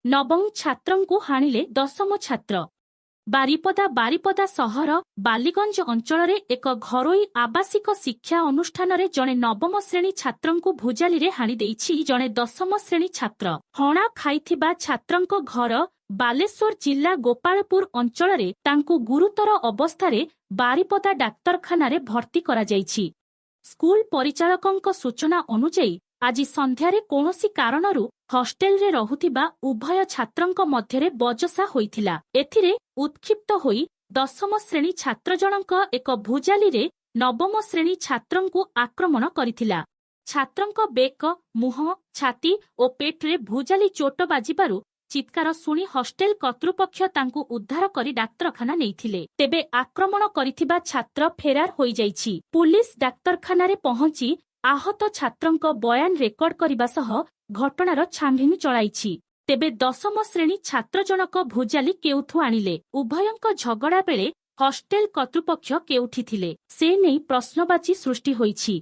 नवम छात्रंकु हाणिले दशम छात्र। बारिपदा सहर बालीगंज अंचल एक घरोई आवासिक शिक्षा अनुष्ठान रे जणे नवम श्रेणी छात्रंकु भुजाली हाणी देइछि जणे दशम श्रेणी छात्र। हणा खाइथिबा छात्रंक घर बालेश्वर जिला गोपालपुर अंचल रे तांकु गुरुतर अवस्था बारिपदा डाक्तरखाना रे भर्ती करा जाइछि। स्कूल परिचालकंक सूचना अनुसार आज संध्यारे कौनसी कारणरू हॉस्टेल रे रहुथिबा उभय छात्रंक मध्यरे बजसा होइथिला। एथिरे उत्क्षिप्त होई दशम श्रेणी छात्र जनक एक भुजाली रे नवम श्रेणी छात्रंकु आक्रमण करिथिला। छात्रंक बेक, मुह, छाती और पेटरे भुजाली चोट बाजिबारु चित्कार शुणी हॉस्टेल कर्तृपक्ष तांकु उद्धार करी डाक्तरखाना नेइथिले। तेबे आक्रमण करिथिबा छात्र फेरार होई जाइछि। पुलिस डाक्तरखाना रे पहुंची आहत छात्रंक बयान रेकर्ड करबा सह घटनार छानभिन चलाइछि। तेबे दशम श्रेणी छात्र जनक भुजाली केउथु आनिले, उभयंक झगड़ा बेले हॉस्टेल कर्तृपक्ष केउठी थिले, से नेई प्रश्नबाची सृष्टि होइछि।